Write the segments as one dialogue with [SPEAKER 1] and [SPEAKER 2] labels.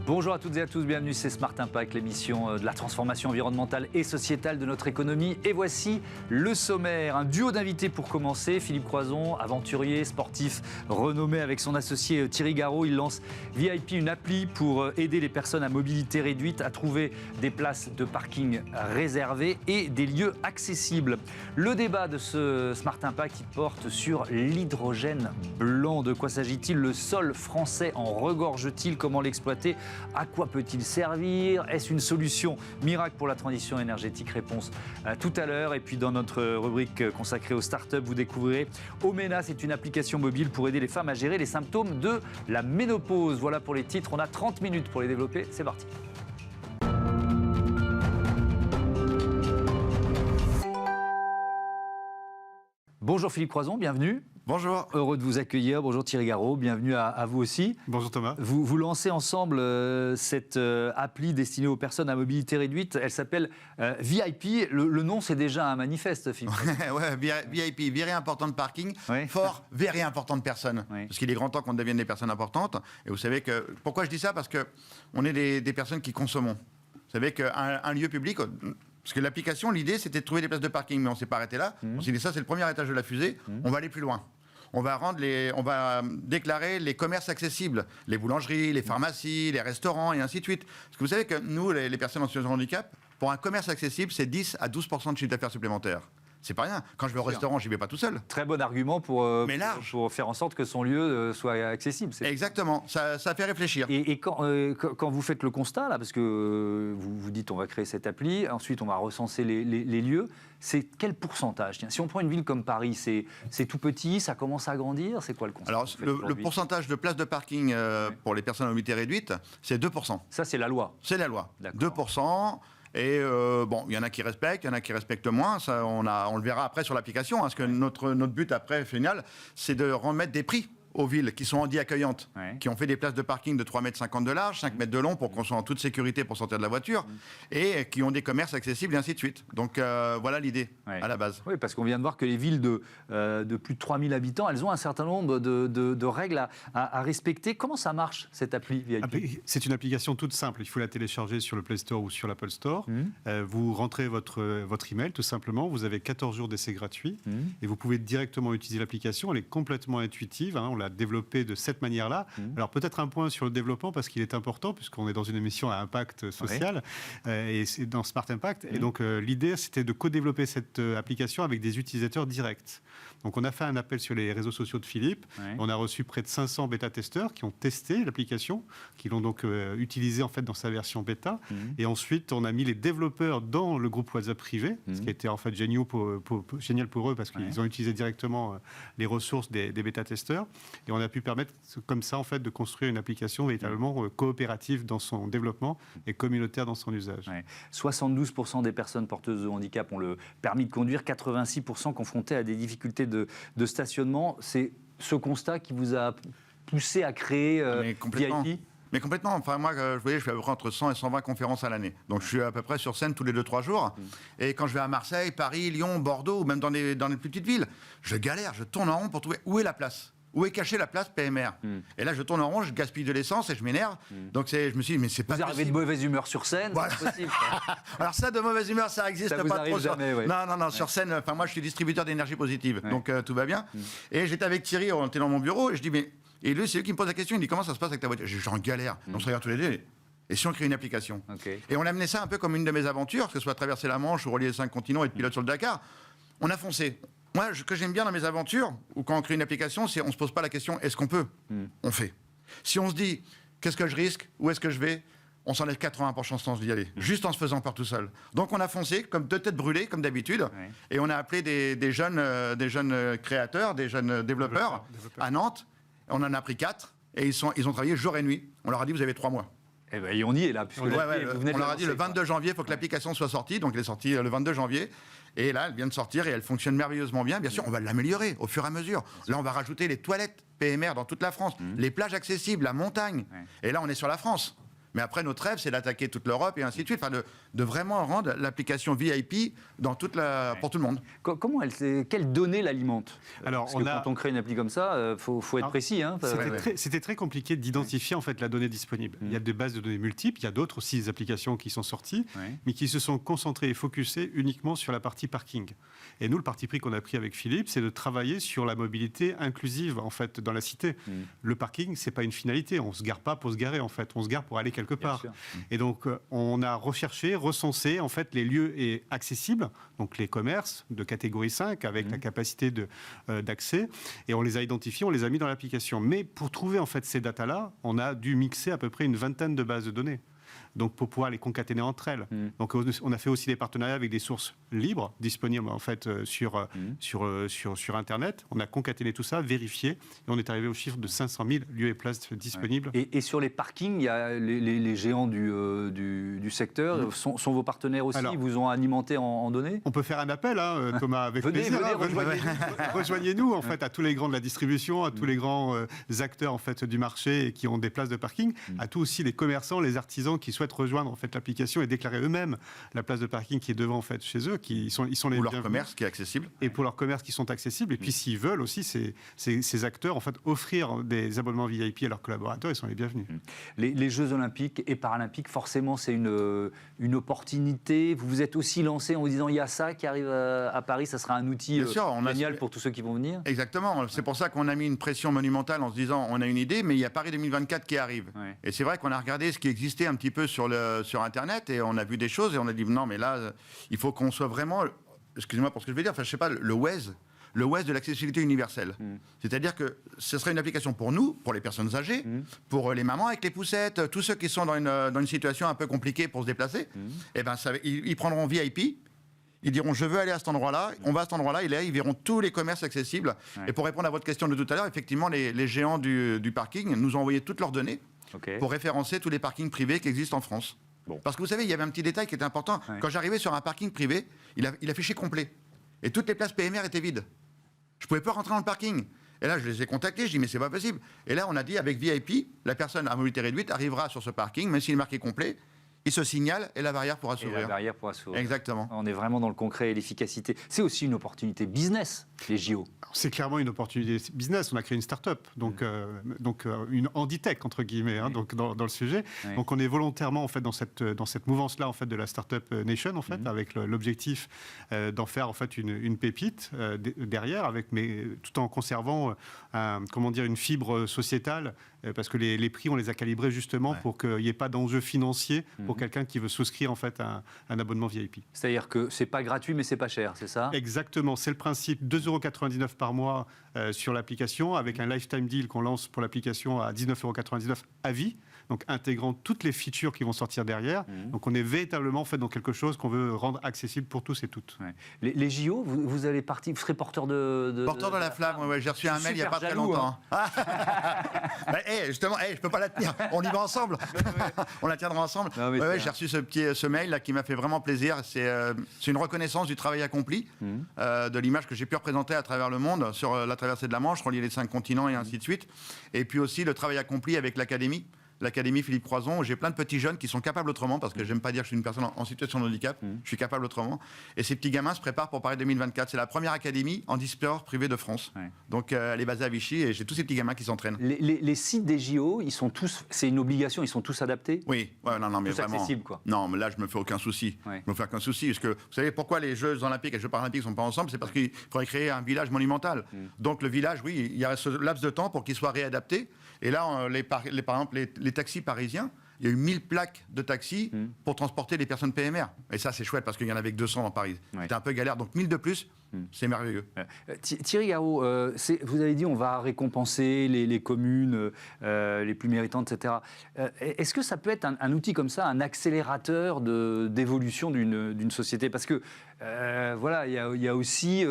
[SPEAKER 1] Bonjour à toutes et à tous, bienvenue, c'est Smart Impact, l'émission de la transformation environnementale et sociétale de notre économie. Et voici le sommaire, un duo d'invités pour commencer. Philippe Croison, aventurier, sportif, renommé avec son associé Thierry Garot. Il lance VIP, une appli pour aider les personnes à mobilité réduite à trouver des places de parking réservées et des lieux accessibles. Le débat de ce Smart Impact, il porte sur l'hydrogène blanc. De quoi s'agit-il? Le sol français en regorge-t-il? Comment l'exploiter? À quoi peut-il servir? Est-ce une solution miracle pour la transition énergétique? Réponse tout à l'heure. Et puis dans notre rubrique consacrée aux startups, vous découvrirez Omena, c'est une application mobile pour aider les femmes à gérer les symptômes de la ménopause. Voilà pour les titres, on a 30 minutes pour les développer, c'est parti. Bonjour Philippe Croison, bienvenue.
[SPEAKER 2] Bonjour.
[SPEAKER 1] Heureux de vous accueillir. Bonjour Thierry Garot, bienvenue à vous aussi.
[SPEAKER 2] Bonjour Thomas.
[SPEAKER 1] Vous lancez ensemble cette appli destinée aux personnes à mobilité réduite. Elle s'appelle VIP. Le nom, c'est déjà un manifeste, Philippe.
[SPEAKER 2] Ouais, VIP, very important parking,
[SPEAKER 1] oui.
[SPEAKER 2] for very important personnes. Oui. Parce qu'il est grand temps qu'on devienne des personnes importantes. Et vous savez que... Pourquoi je dis ça? Parce qu'on est des personnes qui consommons. Vous savez qu'un lieu public... Parce que l'application, l'idée, c'était de trouver des places de parking, mais on ne s'est pas arrêté là. On s'est dit, ça, c'est le premier étage de la fusée, on va aller plus loin. On va déclarer les commerces accessibles, les boulangeries, les pharmacies, les restaurants, et ainsi de suite. Parce que vous savez que nous, les personnes en situation de handicap, pour un commerce accessible, c'est 10 à 12% de chiffre d'affaires supplémentaire. C'est pas rien. Quand je vais au restaurant, j'y vais pas tout seul.
[SPEAKER 1] Très bon argument pour faire en sorte que son lieu soit accessible.
[SPEAKER 2] Exactement. Ça fait réfléchir.
[SPEAKER 1] Et quand vous faites le constat, là, parce que vous dites on va créer cette appli, ensuite on va recenser les lieux, c'est quel pourcentage? Tiens, si on prend une ville comme Paris, c'est tout petit, ça commence à grandir, c'est quoi le constat?
[SPEAKER 2] Alors, le pourcentage de places de parking pour les personnes à mobilité réduite, c'est 2%.
[SPEAKER 1] Ça, c'est la loi?
[SPEAKER 2] C'est la loi.
[SPEAKER 1] D'accord.
[SPEAKER 2] 2%. Et bon, il y en a qui respectent, il y en a qui respectent moins. Ça, on le verra après sur l'application. Parce que notre but après, final, c'est de remettre des prix aux villes qui sont handiaccueillantes, qui ont fait des places de parking de 3,50 m de large, 5 mètres de long pour qu'on soit en toute sécurité pour sortir de la voiture, et qui ont des commerces accessibles et ainsi de suite. Donc voilà l'idée à la base.
[SPEAKER 1] Oui, parce qu'on vient de voir que les villes de plus de 3000 habitants, elles ont un certain nombre de règles à respecter. Comment ça marche, cette appli VIP?
[SPEAKER 3] C'est une application toute simple. Il faut la télécharger sur le Play Store ou sur l'Apple Store. Vous rentrez votre email, tout simplement. Vous avez 14 jours d'essai gratuit. Et vous pouvez directement utiliser l'application. Elle est complètement intuitive. On l'a développée de cette manière-là. Alors peut-être un point sur le développement, parce qu'il est important, puisqu'on est dans une émission à impact social, et c'est dans Smart Impact. Et donc l'idée, c'était de co-développer cette application avec des utilisateurs directs. Donc on a fait un appel sur les réseaux sociaux de Philippe. On a reçu près de 500 bêta-testeurs qui ont testé l'application, qui l'ont donc utilisée en fait dans sa version bêta. Et ensuite, on a mis les développeurs dans le groupe WhatsApp privé, ce qui a été en fait génial pour eux, parce qu'ils ont utilisé directement les ressources des bêta-testeurs. Et on a pu permettre comme ça en fait de construire une application véritablement coopérative dans son développement et communautaire dans son usage.
[SPEAKER 1] 72% des personnes porteuses de handicap ont le permis de conduire, 86% confrontés à des difficultés de stationnement. C'est ce constat qui vous a poussé à créer VIP?
[SPEAKER 2] Mais complètement. Enfin, moi, je fais à peu près entre 100 et 120 conférences à l'année. Donc, je suis à peu près sur scène tous les 2-3 jours. Et quand je vais à Marseille, Paris, Lyon, Bordeaux, ou même dans les plus petites villes, je galère, je tourne en rond pour trouver où est la place. Où est cachée la place PMR? Et là, je tourne en rond, je gaspille de l'essence et je m'énerve. Donc, je me suis dit, mais c'est pas possible.
[SPEAKER 1] Vous arrivez de mauvaise humeur sur scène,
[SPEAKER 2] voilà.
[SPEAKER 1] C'est possible.
[SPEAKER 2] Alors ça, de mauvaise humeur, ça existe
[SPEAKER 1] ça
[SPEAKER 2] pas trop.
[SPEAKER 1] Jamais,
[SPEAKER 2] Non, sur scène, enfin moi, je suis distributeur d'énergie positive. Donc, tout va bien. Et j'étais avec Thierry, on était dans mon bureau, et je dis, mais... Et lui, c'est lui qui me pose la question, il dit, comment ça se passe avec ta voiture? Je suis en galère. On se regarde tous les deux. Et si on crée une application? Et on a amené ça un peu comme une de mes aventures, que ce soit traverser la Manche ou relier les 5 continents et être pilote sur le Dakar. On a foncé. Moi, ce que j'aime bien dans mes aventures, ou quand on crée une application, c'est on se pose pas la question, est-ce qu'on peut? On fait. Si on se dit, qu'est-ce que je risque? Où est-ce que je vais? On s'enlève 80% de chance d'y aller, juste en se faisant peur tout seul. Donc on a foncé, comme deux têtes brûlées, comme d'habitude, et on a appelé des jeunes créateurs, des jeunes développeurs à Nantes. On en a pris 4, et ils ont travaillé jour et nuit. On leur a dit, vous avez 3 mois.
[SPEAKER 1] Eh ben, et on y est là. Puisque
[SPEAKER 2] on leur a dit le 22 janvier, il faut que l'application soit sortie. Donc elle est sortie le 22 janvier. Et là, elle vient de sortir et elle fonctionne merveilleusement bien. Bien sûr, on va l'améliorer au fur et à mesure. Là, on va rajouter les toilettes PMR dans toute la France, les plages accessibles, la montagne. Et là, on est sur la France. Mais après, notre rêve, c'est d'attaquer toute l'Europe et ainsi de suite, enfin, de vraiment rendre l'application VIP pour tout le monde.
[SPEAKER 1] Comment quelles données l'alimentent?
[SPEAKER 3] Alors,
[SPEAKER 1] Parce que quand on crée une appli comme ça, faut être précis. Hein,
[SPEAKER 3] c'était très compliqué d'identifier en fait la donnée disponible. Il y a des bases de données multiples, il y a d'autres aussi des applications qui sont sorties, mais qui se sont concentrées et focusées uniquement sur la partie parking. Et nous, le parti pris qu'on a pris avec Philippe, c'est de travailler sur la mobilité inclusive en fait dans la cité. Le parking, c'est pas une finalité. On se gare pas pour se garer en fait. On se gare pour aller quelque part. Et donc, on a recherché, recensé en fait les lieux accessibles, donc les commerces de catégorie 5 avec la capacité d'accès, et on les a identifiés, on les a mis dans l'application. Mais pour trouver en fait ces datas-là, on a dû mixer à peu près une vingtaine de bases de données. Donc pour pouvoir les concaténer entre elles. Donc on a fait aussi des partenariats avec des sources libres disponibles en fait sur Internet. On a concaténé tout ça, vérifié, et on est arrivé au chiffre de 500 000 lieux et places disponibles.
[SPEAKER 1] Et sur les parkings, il y a les géants du secteur sont vos partenaires aussi. Alors, ils vous ont alimenté en données.
[SPEAKER 3] On peut faire un appel, hein, Thomas, avec plaisir. Rejoignez-nous en fait à tous les grands de la distribution, à tous les grands acteurs en fait du marché qui ont des places de parking, à tous aussi les commerçants, les artisans qui souhaitent rejoindre en fait l'application et déclarer eux-mêmes la place de parking qui est devant en fait chez eux, ils sont les
[SPEAKER 2] ou leur commerce qui est accessible,
[SPEAKER 3] et pour leur commerce qui sont accessibles. Et puis s'ils veulent aussi ces acteurs en fait offrir des abonnements VIP à leurs collaborateurs, ils sont les bienvenus.
[SPEAKER 1] Les Jeux Olympiques et Paralympiques, forcément, c'est une opportunité. Vous vous êtes aussi lancé en vous disant il y a ça qui arrive à Paris, ça sera un outil génial pour tous ceux qui vont venir.
[SPEAKER 2] Exactement. C'est pour ça qu'on a mis une pression monumentale en se disant on a une idée, mais il y a Paris 2024 qui arrive. Et c'est vrai qu'on a regardé ce qui existait un petit peu sur Internet et on a vu des choses et on a dit non mais là il faut qu'on soit vraiment, excusez-moi pour ce que je vais dire, enfin je sais pas, le Waze de l'accessibilité universelle. C'est-à-dire que ce serait une application pour nous, pour les personnes âgées, pour les mamans avec les poussettes, tous ceux qui sont dans une situation un peu compliquée pour se déplacer, et ben ils prendront VIP. Ils diront je veux aller à cet endroit-là, on va à cet endroit-là, et là ils verront tous les commerces accessibles. Et pour répondre à votre question de tout à l'heure, effectivement les géants du parking nous ont envoyé toutes leurs données pour référencer tous les parkings privés qui existent en France. Parce que vous savez, il y avait un petit détail qui était important. Quand j'arrivais sur un parking privé, il affichait complet. Et toutes les places PMR étaient vides. Je ne pouvais pas rentrer dans le parking. Et là, je les ai contactés, je dis mais c'est pas possible. Et là, on a dit avec VIP, la personne à mobilité réduite arrivera sur ce parking, même s'il est marqué complet. Il se signale et la barrière pourra s'ouvrir.
[SPEAKER 1] Exactement. On est vraiment dans le concret et l'efficacité. C'est aussi une opportunité business, les JO.
[SPEAKER 3] C'est clairement une opportunité business. On a créé une start-up, donc une handitech entre guillemets, donc dans le sujet. Donc on est volontairement en fait dans cette mouvance-là en fait de la Startup Nation en fait, avec l'objectif d'en faire en fait une pépite derrière, tout en conservant une fibre sociétale. Parce que les prix, on les a calibrés justement pour qu'il n'y ait pas d'enjeu financier pour quelqu'un qui veut souscrire en fait un abonnement VIP.
[SPEAKER 1] C'est-à-dire que c'est pas gratuit, mais c'est pas cher, c'est ça?
[SPEAKER 3] Exactement, c'est le principe. 2,99 € par mois sur l'application, avec un lifetime deal qu'on lance pour l'application à 19,99 € à vie. Donc intégrant toutes les features qui vont sortir derrière. Donc on est véritablement fait dans quelque chose qu'on veut rendre accessible pour tous et toutes.
[SPEAKER 1] Les JO, vous allez partir, vous serez porteur de
[SPEAKER 2] la flamme. J'ai reçu un mail il n'y a pas très longtemps. Justement, je peux pas la tenir. On y va ensemble. On la tiendra ensemble. J'ai reçu ce mail là qui m'a fait vraiment plaisir. C'est une reconnaissance du travail accompli, de l'image que j'ai pu représenter à travers le monde sur la traversée de la Manche, relier les 5 continents et ainsi de suite. Et puis aussi le travail accompli avec l'académie. L'Académie Philippe Croizon, où j'ai plein de petits jeunes qui sont capables autrement, parce que j'aime pas dire que je suis une personne en situation de handicap, je suis capable autrement. Et ces petits gamins se préparent pour Paris 2024. C'est la première académie en e-sport privée de France. Donc elle est basée à Vichy et j'ai tous ces petits gamins qui s'entraînent.
[SPEAKER 1] Les sites des JO, ils sont tous, c'est une obligation, ils sont tous adaptés?
[SPEAKER 2] Oui, non, mais
[SPEAKER 1] tous
[SPEAKER 2] vraiment.
[SPEAKER 1] accessibles, quoi.
[SPEAKER 2] Non, mais là, je me fais aucun souci. Je me fais aucun souci. Parce que vous savez pourquoi les Jeux Olympiques et les Jeux Paralympiques ne sont pas ensemble? C'est parce qu'il faudrait créer un village monumental. Donc le village, oui, il y a ce laps de temps pour qu'il soit réadapté. Et là, par exemple, les taxis parisiens, il y a eu 1000 plaques de taxis pour transporter les personnes PMR. Et ça, c'est chouette parce qu'il y en avait que 200 dans Paris. C'était un peu galère. Donc 1000 de plus, c'est merveilleux.
[SPEAKER 1] Thierry Garot, vous avez dit on va récompenser les communes les plus méritantes, etc. Est-ce que ça peut être un outil comme ça, un accélérateur d'évolution d'une société? Parce que il y a aussi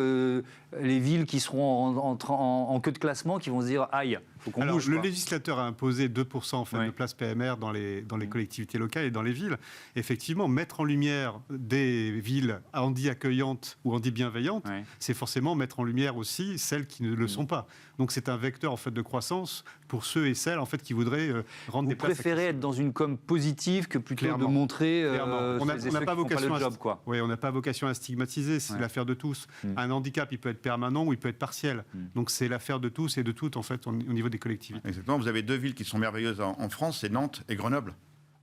[SPEAKER 1] les villes qui seront en queue de classement qui vont se dire aïe, faut qu'on bouge.
[SPEAKER 3] Le législateur a imposé 2% en fait, de places PMR dans les collectivités locales et dans les villes. Effectivement, mettre en lumière des villes handi accueillantes ou handi bienveillantes, c'est forcément mettre en lumière aussi celles qui ne le sont pas. Donc c'est un vecteur en fait de croissance pour ceux et celles en fait qui voudraient rendre des places.
[SPEAKER 1] Vous préférez être dans une com positive que plutôt de montrer
[SPEAKER 3] on n'a pas vocation
[SPEAKER 1] le job, quoi.
[SPEAKER 3] Oui, on n'a pas vocation à stigmatiser, c'est l'affaire de tous. Un handicap, il peut être permanent ou il peut être partiel. Donc c'est l'affaire de tous et de toutes en fait au niveau des collectivités.
[SPEAKER 2] Exactement, vous avez deux villes qui sont merveilleuses en France, c'est Nantes et Grenoble.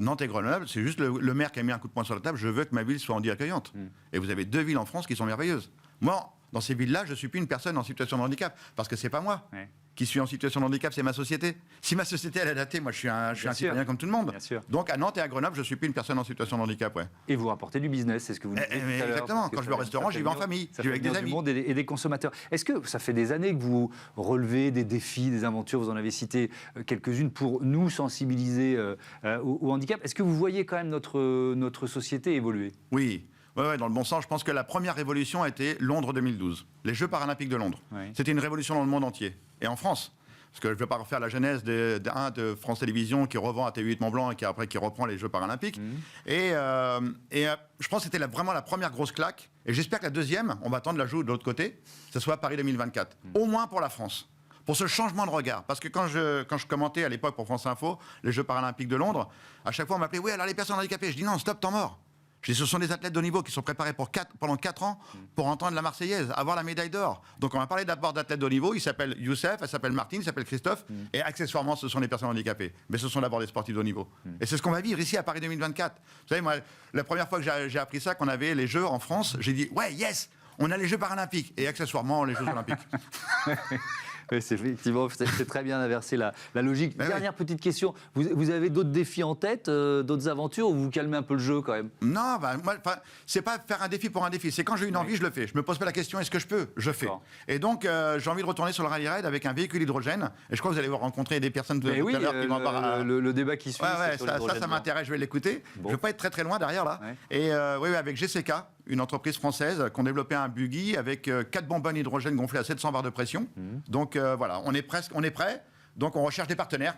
[SPEAKER 2] Nantes et Grenoble, c'est juste le maire qui a mis un coup de poing sur la table, je veux que ma ville soit en dit accueillante. Et vous avez deux villes en France qui sont merveilleuses. Moi, dans ces villes-là, je ne suis plus une personne en situation de handicap, parce que c'est pas moi qui suis en situation de handicap, c'est ma société. Si ma société elle est adaptée, moi je suis un citoyen comme tout le monde. Donc à Nantes et à Grenoble, je ne suis plus une personne en situation de handicap.
[SPEAKER 1] Et vous rapportez du business, c'est ce que vous nous dites tout à l'heure.
[SPEAKER 2] Exactement, quand je vais au restaurant, j'y vais en famille, j'y vais avec des amis.
[SPEAKER 1] Du monde et des consommateurs. Est-ce que ça fait des années que vous relevez des défis, des aventures, vous en avez cité quelques-unes, pour nous sensibiliser au handicap? Est-ce que vous voyez quand même notre société évoluer?
[SPEAKER 2] Oui. Ouais, dans le bon sens. Je pense que la première révolution a été Londres 2012, les Jeux paralympiques de Londres. C'était une révolution dans le monde entier. Et en France, parce que je ne vais pas refaire la genèse de France Télévisions qui revend à TV8 Mont-Blanc et qui reprend les Jeux paralympiques. Et je pense que c'était vraiment la première grosse claque. Et j'espère que la deuxième, on va attendre l'ajout de l'autre côté, ce soit Paris 2024. Au moins pour la France. Pour ce changement de regard. Parce que quand je commentais à l'époque pour France Info, les Jeux paralympiques de Londres, à chaque fois on m'appelait « Oui, alors les personnes handicapées ». Je dis « Non, stop, temps mort ». Je dis, ce sont des athlètes de haut niveau qui sont préparés pendant 4 ans pour entendre la Marseillaise, avoir la médaille d'or. Donc on va parler d'abord d'athlètes de haut niveau. Il s'appelle Youssef, elle s'appelle Martine, il s'appelle Christophe. Et accessoirement, ce sont des personnes handicapées. Mais ce sont d'abord des sportifs de haut niveau. Et c'est ce qu'on va vivre ici à Paris 2024. Vous savez, moi, la première fois que j'ai appris ça, qu'on avait les Jeux en France, j'ai dit, ouais, yes, on a les Jeux paralympiques. Et accessoirement, les Jeux olympiques.
[SPEAKER 1] Oui, effectivement, c'est très bien inversé la logique. Dernière petite question, vous avez d'autres défis en tête, d'autres aventures, ou vous calmez un peu le jeu quand même?
[SPEAKER 2] Non, moi, c'est pas faire un défi pour un défi, c'est quand j'ai une envie, je le fais. Je me pose pas la question, est-ce que je peux? Je fais. Et donc, j'ai envie de retourner sur le rallye raid avec un véhicule hydrogène, et je crois que vous allez rencontrer des personnes tout à l'heure qui vont avoir...
[SPEAKER 1] le débat qui suit,
[SPEAKER 2] ça m'intéresse, je vais l'écouter. Je vais pas être très loin derrière, là. Et avec GCK, une entreprise française qui ont développé un buggy avec 4 bonbonnes hydrogène gonflées à 700 bars de pression. Donc voilà, on est prêt. Donc on recherche des partenaires,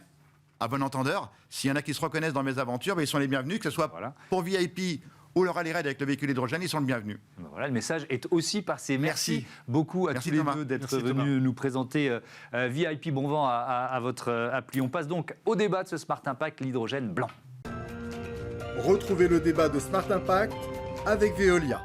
[SPEAKER 2] à bon entendeur. S'il y en a qui se reconnaissent dans mes aventures, ils sont les bienvenus, que ce soit pour VIP ou le rallye raid avec le véhicule hydrogène, ils sont le bienvenu.
[SPEAKER 1] Voilà, le message est aussi passé. Merci beaucoup à tous les deux d'être venus nous présenter VIP. Bon vent à votre appli. On passe donc au débat de ce Smart Impact, l'hydrogène blanc.
[SPEAKER 4] Retrouvez le débat de Smart Impact avec Veolia.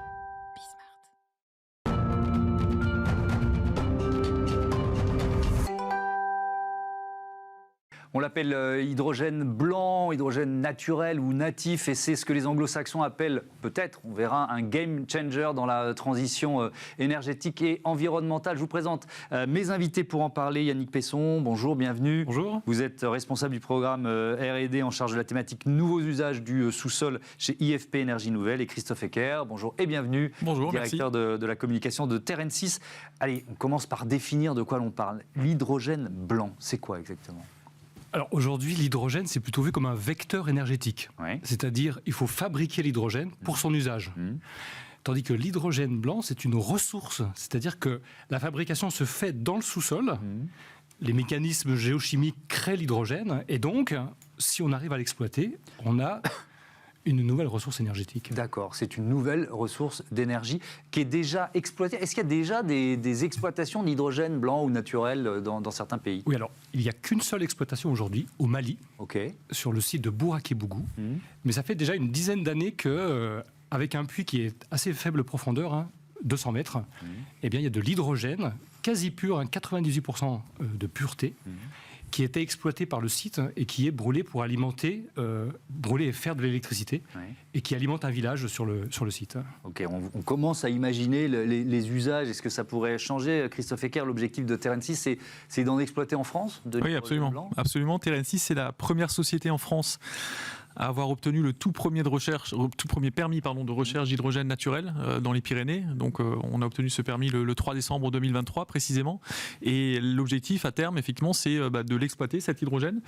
[SPEAKER 1] On l'appelle hydrogène blanc, hydrogène naturel ou natif, et c'est ce que les anglo-saxons appellent, peut-être, on verra, un game changer dans la transition énergétique et environnementale. Je vous présente mes invités pour en parler. Yannick Pesson, bonjour, bienvenue.
[SPEAKER 5] Bonjour.
[SPEAKER 1] Vous êtes responsable du programme R&D en charge de la thématique nouveaux usages du sous-sol chez IFP Énergie Nouvelle, et Christophe Ecker, bonjour et bienvenue.
[SPEAKER 5] Bonjour,
[SPEAKER 1] directeur de la communication de Terrensis. Allez, on commence par définir de quoi l'on parle. L'hydrogène blanc, c'est quoi exactement ?
[SPEAKER 5] Alors aujourd'hui, l'hydrogène, c'est plutôt vu comme un vecteur énergétique. C'est-à-dire, il faut fabriquer l'hydrogène pour son usage. Tandis que l'hydrogène blanc, c'est une ressource. C'est-à-dire que la fabrication se fait dans le sous-sol. Les mécanismes géochimiques créent l'hydrogène. Et donc, si on arrive à l'exploiter, on a une nouvelle ressource énergétique.
[SPEAKER 1] D'accord, c'est une nouvelle ressource d'énergie qui est déjà exploitée. Est-ce qu'il y a déjà des exploitations d'hydrogène blanc ou naturel dans certains pays?
[SPEAKER 5] Oui, alors, il n'y a qu'une seule exploitation aujourd'hui, au Mali, sur le site de Bouraké-Bougou. Mais ça fait déjà une dizaine d'années que, avec un puits qui est assez faible profondeur, 200 mètres, eh bien, il y a de l'hydrogène quasi pur, 98% de pureté, qui était exploité par le site et qui est brûlé pour alimenter, brûler et faire de l'électricité, et qui alimente un village sur le site.
[SPEAKER 1] Ok, on commence à imaginer les usages. Est-ce que ça pourrait changer? Christophe Ecker, l'objectif de Terrensis, c'est d'en exploiter en France?
[SPEAKER 6] Oui, absolument. Absolument. Terrensis, c'est la première société en France à avoir obtenu le tout premier permis de recherche d'hydrogène naturel dans les Pyrénées. Donc on a obtenu ce permis le 3 décembre 2023 précisément. Et l'objectif à terme, effectivement, c'est de l'exploiter, cet hydrogène,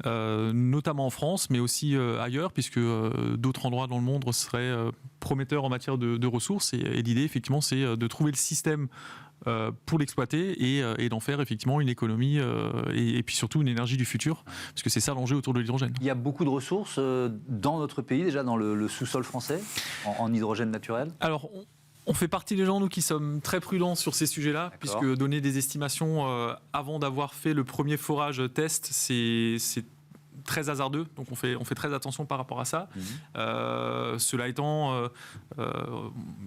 [SPEAKER 6] notamment en France, mais aussi ailleurs, puisque d'autres endroits dans le monde seraient prometteurs en matière de ressources. Et l'idée, effectivement, c'est de trouver le système pour l'exploiter et d'en faire effectivement une économie et puis surtout une énergie du futur, parce que c'est ça l'enjeu autour de l'hydrogène.
[SPEAKER 1] Il y a beaucoup de ressources dans notre pays, déjà dans le sous-sol français, en hydrogène naturel?
[SPEAKER 6] Alors, On fait partie des gens, nous, qui sommes très prudents sur ces sujets-là,
[SPEAKER 1] D'accord.
[SPEAKER 6] puisque donner des estimations avant d'avoir fait le premier forage test, c'est très hasardeux, donc on fait très attention par rapport à ça. Cela étant,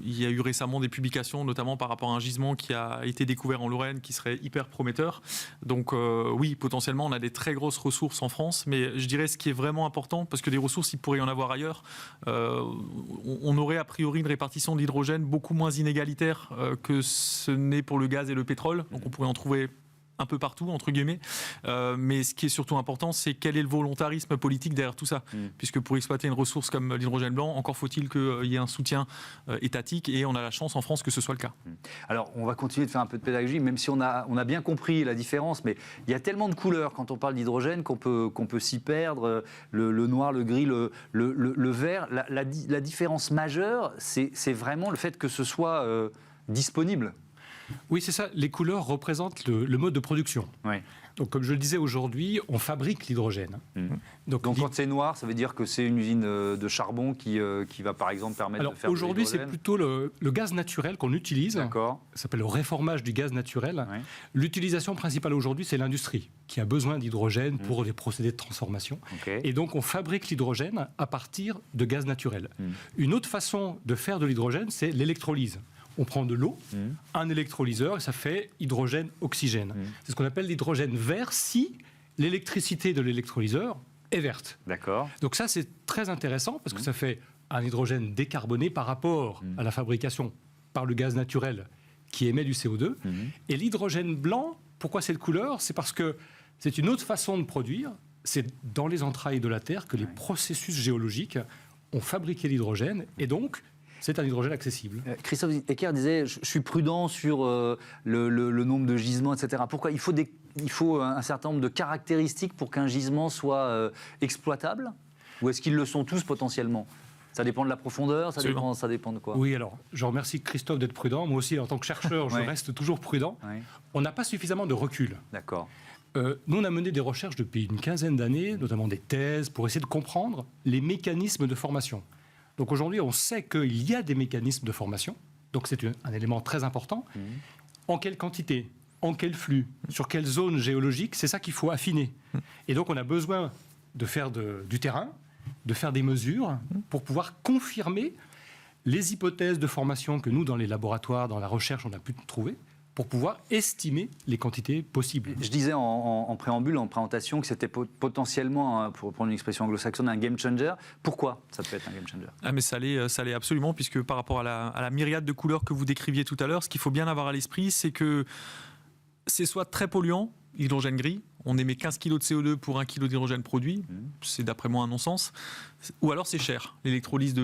[SPEAKER 6] il y a eu récemment des publications, notamment par rapport à un gisement qui a été découvert en Lorraine, qui serait hyper prometteur. Donc oui, potentiellement, on a des très grosses ressources en France, mais je dirais ce qui est vraiment important, parce que des ressources, il pourrait y en avoir ailleurs, on aurait a priori une répartition de l'hydrogène beaucoup moins inégalitaire que ce n'est pour le gaz et le pétrole, donc on pourrait en trouver un peu partout, entre guillemets. Mais ce qui est surtout important, c'est quel est le volontarisme politique derrière tout ça. Puisque pour exploiter une ressource comme l'hydrogène blanc, encore faut-il qu'il y ait un soutien étatique, et on a la chance en France que ce soit le cas.
[SPEAKER 1] Alors, on va continuer de faire un peu de pédagogie, même si on a bien compris la différence, mais il y a tellement de couleurs quand on parle d'hydrogène qu'on peut s'y perdre. Le noir, le gris, le vert. La différence majeure, c'est vraiment le fait que ce soit disponible.
[SPEAKER 5] Oui, c'est ça. Les couleurs représentent le mode de production.
[SPEAKER 1] Oui.
[SPEAKER 5] Donc, comme je le disais, aujourd'hui, on fabrique l'hydrogène.
[SPEAKER 1] Donc quand c'est noir, ça veut dire que c'est une usine de charbon qui va, par exemple, permettre de faire de
[SPEAKER 5] aujourd'hui, c'est
[SPEAKER 1] l'hydrogène.
[SPEAKER 5] plutôt le gaz naturel qu'on utilise.
[SPEAKER 1] D'accord.
[SPEAKER 5] Ça s'appelle le réformage du gaz naturel.
[SPEAKER 1] Oui.
[SPEAKER 5] L'utilisation principale aujourd'hui, c'est l'industrie qui a besoin d'hydrogène pour les procédés de transformation.
[SPEAKER 1] Okay.
[SPEAKER 5] Et donc, on fabrique l'hydrogène à partir de gaz naturel. Une autre façon de faire de l'hydrogène, c'est l'électrolyse. On prend de l'eau, un électrolyseur, et ça fait hydrogène-oxygène. C'est ce qu'on appelle l'hydrogène vert si l'électricité de l'électrolyseur est verte.
[SPEAKER 1] D'accord.
[SPEAKER 5] Donc ça, c'est très intéressant parce que ça fait un hydrogène décarboné par rapport à la fabrication par le gaz naturel qui émet du CO2. Et l'hydrogène blanc, pourquoi cette couleur? C'est parce que c'est une autre façon de produire. C'est dans les entrailles de la Terre que les processus géologiques ont fabriqué l'hydrogène, et donc c'est un hydrogène accessible.
[SPEAKER 1] Christophe Eckert disait, je suis prudent sur le nombre de gisements, etc. Pourquoi il faut un certain nombre de caractéristiques pour qu'un gisement soit exploitable? Ou est-ce qu'ils le sont tous potentiellement? Ça dépend de la profondeur, ça dépend de quoi?
[SPEAKER 5] Oui, alors, je remercie Christophe d'être prudent. Moi aussi, en tant que chercheur, je reste toujours prudent.
[SPEAKER 1] Oui.
[SPEAKER 5] On n'a pas suffisamment de recul.
[SPEAKER 1] D'accord.
[SPEAKER 5] Nous, on a mené des recherches depuis une quinzaine d'années, notamment des thèses, pour essayer de comprendre les mécanismes de formation. Donc aujourd'hui, on sait qu'il y a des mécanismes de formation. Donc c'est un élément très important. En quelle quantité? En quel flux? Sur quelle zone géologique? C'est ça qu'il faut affiner. Et donc on a besoin de faire du terrain, de faire des mesures pour pouvoir confirmer les hypothèses de formation que nous, dans les laboratoires, dans la recherche, on a pu trouver, pour pouvoir estimer les quantités possibles.
[SPEAKER 1] Je disais en préambule, en présentation, que c'était potentiellement, pour reprendre une expression anglo-saxonne, un game changer. Pourquoi ça peut être un game changer?
[SPEAKER 6] Mais ça l'est absolument, puisque par rapport à la myriade de couleurs que vous décriviez tout à l'heure, ce qu'il faut bien avoir à l'esprit, c'est que c'est soit très polluant, l'hydrogène gris, on émet 15 kg de CO2 pour 1 kg d'hydrogène produit, c'est d'après moi un non-sens, ou alors c'est cher. L'électrolyse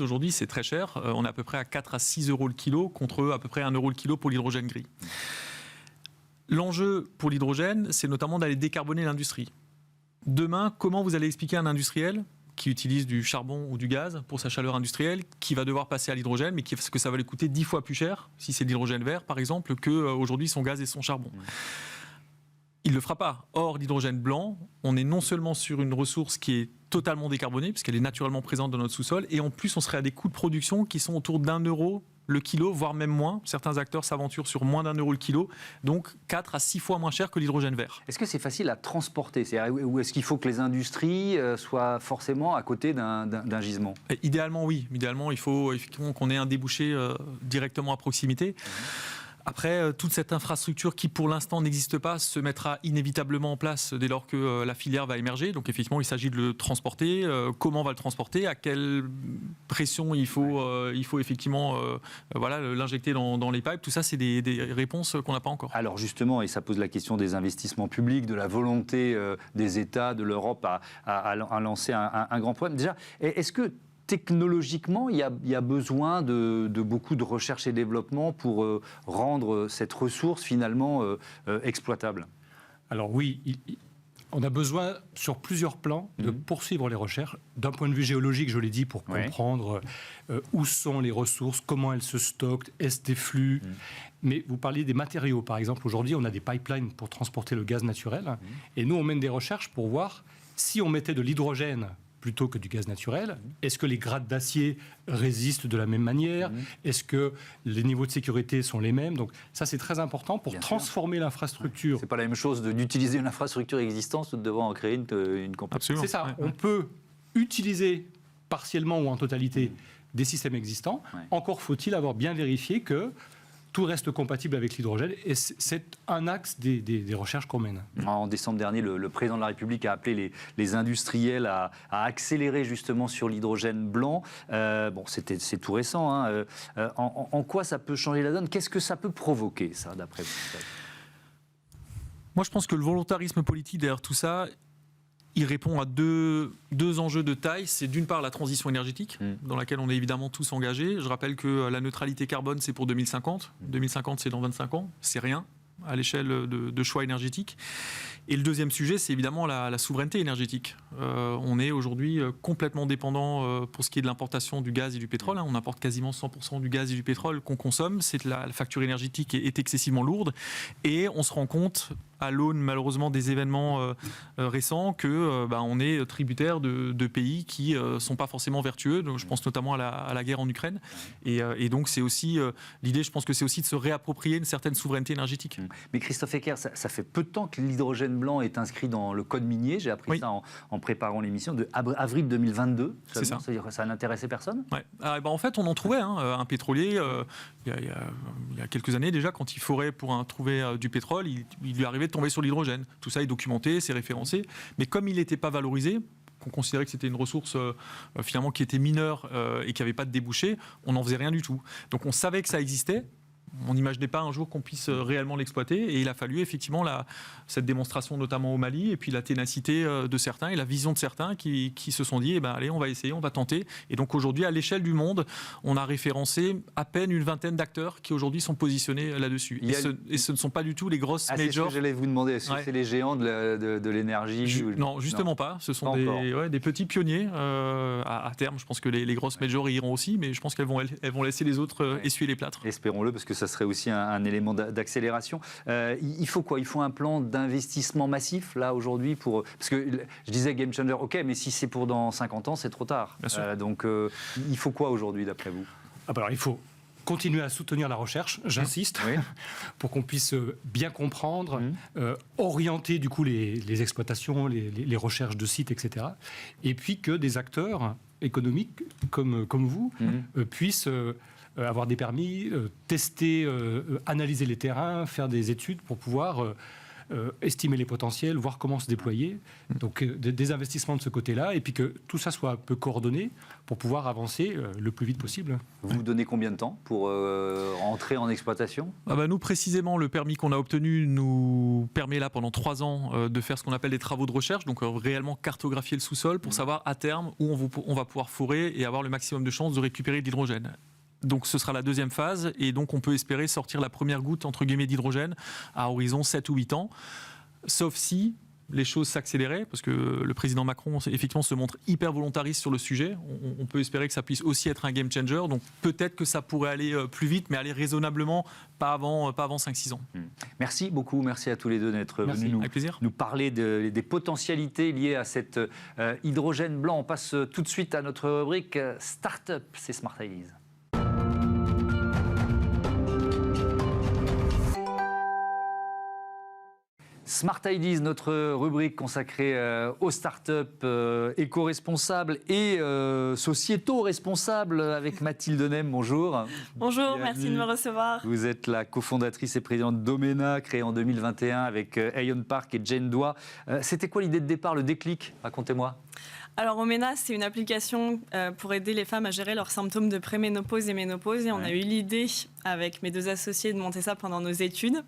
[SPEAKER 6] aujourd'hui, c'est très cher, on est à peu près à 4 à 6 euros le kilo, contre à peu près 1 euro le kilo pour l'hydrogène gris. L'enjeu pour l'hydrogène, c'est notamment d'aller décarboner l'industrie. Demain, comment vous allez expliquer à un industriel qui utilise du charbon ou du gaz pour sa chaleur industrielle, qui va devoir passer à l'hydrogène, mais que ça va lui coûter 10 fois plus cher, si c'est de l'hydrogène vert par exemple, qu'aujourd'hui son gaz et son charbon. Il ne le fera pas. Or, l'hydrogène blanc, on est non seulement sur une ressource qui est totalement décarbonée, puisqu'elle est naturellement présente dans notre sous-sol, et en plus on serait à des coûts de production qui sont autour d'1 euro le kilo, voire même moins. Certains acteurs s'aventurent sur moins d'1 euro le kilo, donc 4 à 6 fois moins cher que l'hydrogène vert.
[SPEAKER 1] Est-ce que c'est facile à transporter? Ou est-ce qu'il faut que les industries soient forcément à côté d'un gisement?
[SPEAKER 6] Idéalement, oui. Idéalement, il faut effectivement qu'on ait un débouché directement à proximité. Après, toute cette infrastructure qui, pour l'instant, n'existe pas, se mettra inévitablement en place dès lors que la filière va émerger. Donc, effectivement, il s'agit de le transporter. Comment on va le transporter? À quelle pression il faut effectivement l'injecter dans les pipes? Tout ça, c'est des réponses qu'on n'a pas encore.
[SPEAKER 1] Alors, justement, et ça pose la question des investissements publics, de la volonté des États, de l'Europe à lancer un grand programme. Déjà, est-ce que technologiquement, il y a besoin de beaucoup de recherche et développement pour rendre cette ressource finalement exploitable?
[SPEAKER 5] Alors oui, on a besoin sur plusieurs plans de poursuivre les recherches. D'un point de vue géologique, je l'ai dit, pour comprendre où sont les ressources, comment elles se stockent, est-ce des flux. Mais vous parliez des matériaux, par exemple. Aujourd'hui, on a des pipelines pour transporter le gaz naturel. Et nous, on mène des recherches pour voir si on mettait de l'hydrogène plutôt que du gaz naturel? Est-ce que les grades d'acier résistent de la même manière? Est-ce que les niveaux de sécurité sont les mêmes? Donc ça, c'est très important pour transformer l'infrastructure.
[SPEAKER 1] C'est pas la même chose d'utiliser une infrastructure existante ou de devoir en créer une compagnie.
[SPEAKER 6] Absolument.
[SPEAKER 5] C'est ça. On peut utiliser partiellement ou en totalité des systèmes existants. Encore faut-il avoir bien vérifié que tout reste compatible avec l'hydrogène, et c'est un axe des recherches qu'on mène.
[SPEAKER 1] En décembre dernier, le président de la République a appelé les industriels à accélérer justement sur l'hydrogène blanc. C'est tout récent. Hein. En quoi ça peut changer la donne? Qu'est-ce que ça peut provoquer, ça, d'après vous?
[SPEAKER 6] Moi, je pense que le volontarisme politique derrière tout ça, il répond à deux enjeux de taille. C'est d'une part la transition énergétique, dans laquelle on est évidemment tous engagés. Je rappelle que la neutralité carbone, c'est pour 2050. 2050, c'est dans 25 ans. C'est rien à l'échelle de choix énergétiques. Et le deuxième sujet, c'est évidemment la souveraineté énergétique. On est aujourd'hui complètement dépendant pour ce qui est de l'importation du gaz et du pétrole. On importe quasiment 100% du gaz et du pétrole qu'on consomme. La facture énergétique est excessivement lourde. Et on se rend compte, à l'aune malheureusement des événements récents, que on est tributaire de pays qui ne sont pas forcément vertueux. Donc, je pense notamment à la guerre en Ukraine. Et donc c'est aussi l'idée, je pense que c'est aussi de se réapproprier une certaine souveraineté énergétique.
[SPEAKER 1] Mais Christophe Eckert, ça fait peu de temps que l'hydrogène blanc est inscrit dans le code minier. J'ai appris ça en préparant l'émission, de avril 2022.
[SPEAKER 6] C'est ça.
[SPEAKER 1] C'est-à-dire que ça n'intéressait personne?
[SPEAKER 6] En fait, on en trouvait. Un pétrolier, il y a quelques années déjà, quand il forait pour trouver du pétrole, il lui arrivait de tomber sur l'hydrogène. Tout ça est documenté, c'est référencé. Mais comme il n'était pas valorisé, qu'on considérait que c'était une ressource finalement qui était mineure et qui n'avait pas de débouché, on n'en faisait rien du tout. Donc on savait que ça existait. On n'imaginait pas un jour qu'on puisse réellement l'exploiter, et il a fallu effectivement cette démonstration notamment au Mali, et puis la ténacité de certains et la vision de certains qui se sont dit allez, on va essayer, on va tenter. Et donc aujourd'hui, à l'échelle du monde, on a référencé à peine une vingtaine d'acteurs qui aujourd'hui sont positionnés là-dessus. Et ce ne sont pas du tout majors.
[SPEAKER 1] C'est ce que j'allais vous demander. Est-ce que c'est les géants de l'énergie
[SPEAKER 6] Non, justement pas. Ce sont des petits pionniers. À terme, je pense que les grosses majors y iront aussi, mais je pense qu'elles vont laisser les autres essuyer les plâtres.
[SPEAKER 1] Espérons-le, parce que ça serait aussi un élément d'accélération. Il faut quoi? Il faut un plan d'investissement massif, là, aujourd'hui, parce que je disais game changer, ok, mais si c'est pour dans 50 ans, c'est trop tard. Donc, il faut quoi aujourd'hui, d'après vous?
[SPEAKER 5] Alors, il faut continuer à soutenir la recherche, j'insiste, pour qu'on puisse bien comprendre, orienter du coup les exploitations, les recherches de sites, etc. Et puis que des acteurs économiques comme vous puissent avoir des permis, tester, analyser les terrains, faire des études pour pouvoir estimer les potentiels, voir comment se déployer. Donc des investissements de ce côté-là, et puis que tout ça soit un peu coordonné pour pouvoir avancer le plus vite possible.
[SPEAKER 1] Vous donnez combien de temps pour entrer en exploitation?
[SPEAKER 6] Nous, précisément, le permis qu'on a obtenu nous permet là pendant 3 ans de faire ce qu'on appelle des travaux de recherche, donc réellement cartographier le sous-sol pour savoir à terme où on va pouvoir forer et avoir le maximum de chances de récupérer de l'hydrogène. Donc ce sera la deuxième phase, et donc on peut espérer sortir la première goutte entre guillemets d'hydrogène à horizon 7 ou 8 ans, sauf si les choses s'accéléraient, parce que le président Macron effectivement se montre hyper volontariste sur le sujet. On peut espérer que ça puisse aussi être un game changer, donc peut-être que ça pourrait aller plus vite, mais aller raisonnablement, pas avant 5-6 ans.
[SPEAKER 1] Merci beaucoup, merci à tous les deux d'être venus nous parler des potentialités liées à cet hydrogène blanc. On passe tout de suite à notre rubrique Start-up, c'est Smart Ideas. Smart Ideas, notre rubrique consacrée aux startups éco-responsables et sociétaux responsables, avec Mathilde Nem. Bonjour.
[SPEAKER 7] Bonjour, merci de me recevoir.
[SPEAKER 1] Vous êtes la cofondatrice et présidente d'Omena, créée en 2021 avec Aeon Park et Jane Doigt. C'était quoi l'idée de départ, le déclic? Racontez-moi.
[SPEAKER 7] Alors Omena, c'est une application pour aider les femmes à gérer leurs symptômes de préménopause et ménopause. Et on a eu l'idée, avec mes 2 associés, de monter ça pendant nos études.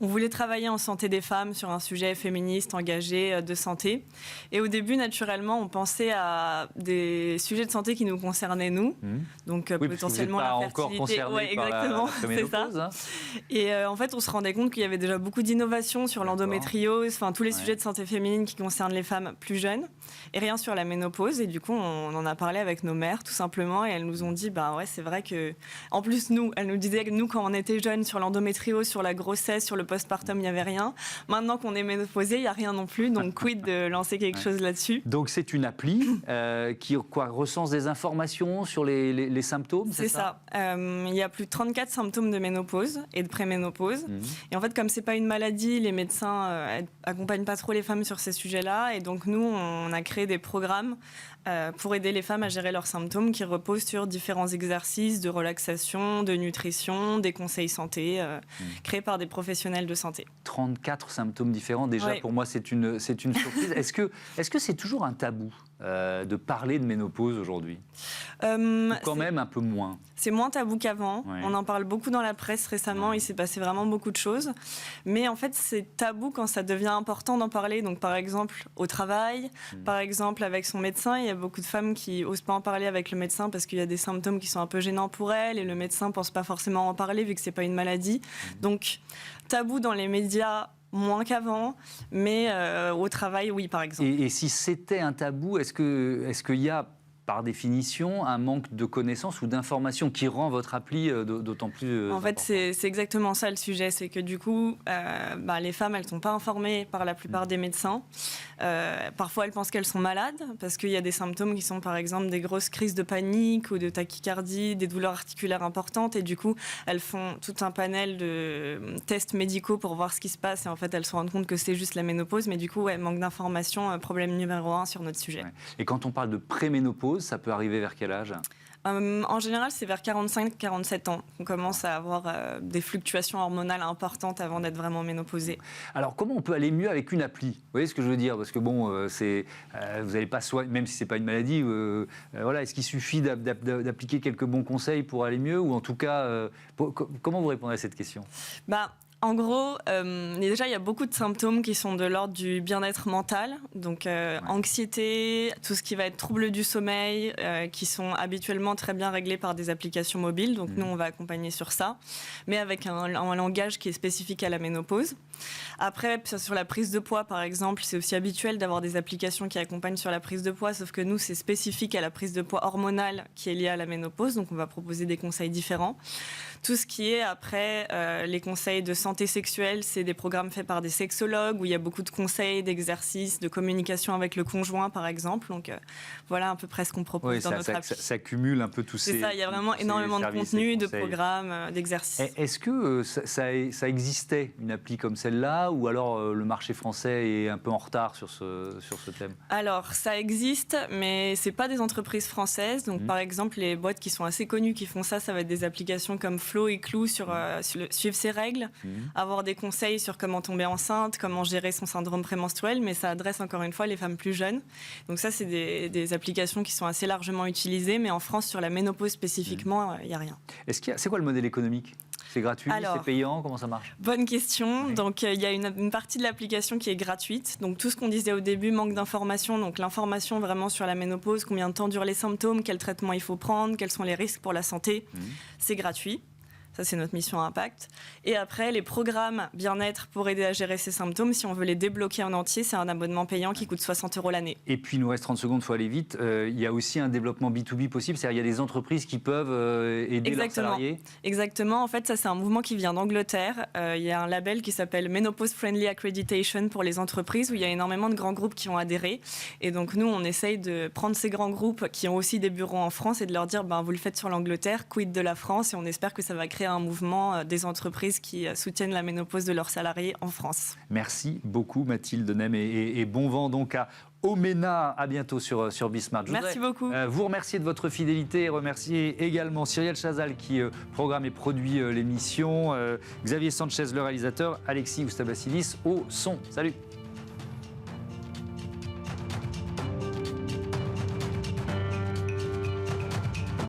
[SPEAKER 7] On voulait travailler en santé des femmes sur un sujet féministe, engagé, de santé. Et au début, naturellement, on pensait à des sujets de santé qui nous concernaient, nous. Donc potentiellement la fertilité.
[SPEAKER 1] Encore concerné
[SPEAKER 7] exactement,
[SPEAKER 1] par la préménopause,
[SPEAKER 7] c'est ça. Et en fait, on se rendait compte qu'il y avait déjà beaucoup d'innovations sur l'endométriose, tous les sujets de santé féminine qui concernent les femmes plus jeunes, et rien sur la ménopause. Et du coup, on en a parlé avec nos mères, tout simplement, et elles nous ont dit, c'est vrai que... En plus, elles nous nous disait que nous, quand on était jeunes, sur l'endométriose, sur la grossesse, sur le postpartum, il n'y avait rien. Maintenant qu'on est ménopausé, il n'y a rien non plus. Donc, quid de lancer quelque chose là-dessus.
[SPEAKER 1] Donc, c'est une appli qui recense des informations sur les symptômes,
[SPEAKER 7] c'est ça. Il y a plus de 34 symptômes de ménopause et de préménopause. Et en fait, comme c'est pas une maladie, les médecins accompagnent pas trop les femmes sur ces sujets-là. Et donc, nous, on a créé des programmes pour aider les femmes à gérer leurs symptômes qui reposent sur différents exercices de relaxation, de nutrition, des conseils santé créés par des professionnels de santé.
[SPEAKER 1] 34 symptômes différents, déjà pour moi c'est une surprise. Est-ce que c'est toujours un tabou de parler de ménopause aujourd'hui? Quand même un peu moins.
[SPEAKER 7] C'est moins tabou qu'avant. On en parle beaucoup dans la presse récemment. Il s'est passé vraiment beaucoup de choses. Mais en fait, c'est tabou quand ça devient important d'en parler. Donc, par exemple, au travail, par exemple, avec son médecin. Il y a beaucoup de femmes qui n'osent pas en parler avec le médecin parce qu'il y a des symptômes qui sont un peu gênants pour elles. Et le médecin ne pense pas forcément en parler vu que ce n'est pas une maladie. Donc, tabou dans les médias, moins qu'avant, mais au travail, oui, par exemple.
[SPEAKER 1] Et si c'était un tabou, est-ce qu'il y a, par définition, un manque de connaissances ou d'informations qui rend votre appli d'autant plus
[SPEAKER 7] En fait, c'est exactement ça le sujet. C'est que du coup, les femmes, elles ne sont pas informées par la plupart des médecins. Parfois, elles pensent qu'elles sont malades parce qu'il y a des symptômes qui sont, par exemple, des grosses crises de panique ou de tachycardie, des douleurs articulaires importantes. Et du coup, elles font tout un panel de tests médicaux pour voir ce qui se passe. Et en fait, elles se rendent compte que c'est juste la ménopause. Mais du coup, manque d'informations, problème numéro 1 sur notre sujet.
[SPEAKER 1] Et quand on parle de préménopause, ça peut arriver vers quel âge ?
[SPEAKER 7] En général, c'est vers 45-47 ans qu'on commence à avoir des fluctuations hormonales importantes avant d'être vraiment ménopausée.
[SPEAKER 1] Alors, comment on peut aller mieux avec une appli ? Vous voyez ce que je veux dire ? Parce que bon, vous n'allez pas même si c'est pas une maladie, est-ce qu'il suffit d'appliquer quelques bons conseils pour aller mieux ? Ou en tout cas, comment vous répondez à cette question ?
[SPEAKER 7] En gros, déjà, il y a beaucoup de symptômes qui sont de l'ordre du bien-être mental. Donc, anxiété, tout ce qui va être trouble du sommeil, qui sont habituellement très bien réglés par des applications mobiles. Donc, nous, on va accompagner sur ça, mais avec un langage qui est spécifique à la ménopause. Après, sur la prise de poids, par exemple, c'est aussi habituel d'avoir des applications qui accompagnent sur la prise de poids, sauf que nous, c'est spécifique à la prise de poids hormonale qui est liée à la ménopause. Donc, on va proposer des conseils différents. Tout ce qui est, après, les conseils de santé sexuelle, c'est des programmes faits par des sexologues où il y a beaucoup de conseils, d'exercices, de communication avec le conjoint, par exemple. Donc, voilà à peu près ce qu'on propose dans notre appli.
[SPEAKER 1] Ça cumule un peu tous ces...
[SPEAKER 7] C'est ça, il y a vraiment énormément de contenu, de programmes, d'exercices.
[SPEAKER 1] Est-ce que ça existait, une appli comme celle-là, ou alors le marché français est un peu en retard sur ce thème ? Alors,
[SPEAKER 7] ça existe, mais ce n'est pas des entreprises françaises. Donc, par exemple, les boîtes qui sont assez connues qui font ça, ça va être des applications comme Flow et Clou sur suivre ses règles, avoir des conseils sur comment tomber enceinte, comment gérer son syndrome prémenstruel, mais ça adresse encore une fois les femmes plus jeunes. Donc ça, c'est des applications qui sont assez largement utilisées, mais en France, sur la ménopause spécifiquement, il n'y a rien.
[SPEAKER 1] C'est quoi le modèle économique ? C'est gratuit, c'est payant, comment ça marche ?
[SPEAKER 7] Bonne question. Donc, il y a une partie de l'application qui est gratuite. Donc, tout ce qu'on disait au début, manque d'information. Donc, l'information vraiment sur la ménopause, combien de temps durent les symptômes, quel traitement il faut prendre, quels sont les risques pour la santé, c'est gratuit. Ça, c'est notre mission à impact. Et après, les programmes bien-être pour aider à gérer ces symptômes, si on veut les débloquer en entier, c'est un abonnement payant qui coûte 60 € l'année.
[SPEAKER 1] Et puis, il nous reste 30 secondes, il faut aller vite. Il y a aussi un développement B2B possible, c'est-à-dire il y a des entreprises qui peuvent aider leurs salariés.
[SPEAKER 7] Exactement. En fait, ça, c'est un mouvement qui vient d'Angleterre. Il y a un label qui s'appelle Menopause Friendly Accreditation pour les entreprises, où il y a énormément de grands groupes qui ont adhéré. Et donc, nous, on essaye de prendre ces grands groupes qui ont aussi des bureaux en France et de leur dire, vous le faites sur l'Angleterre, quid de la France, et on espère que ça va créer un mouvement des entreprises qui soutiennent la ménopause de leurs salariés en France.
[SPEAKER 1] Merci beaucoup Mathilde Nem et bon vent donc à Omena. À bientôt sur Bismart.
[SPEAKER 7] Merci beaucoup.
[SPEAKER 1] Vous remercier de votre fidélité et remercier également Cyrielle Chazal qui programme et produit l'émission, Xavier Sanchez le réalisateur, Alexis Oustabasilis au son. Salut.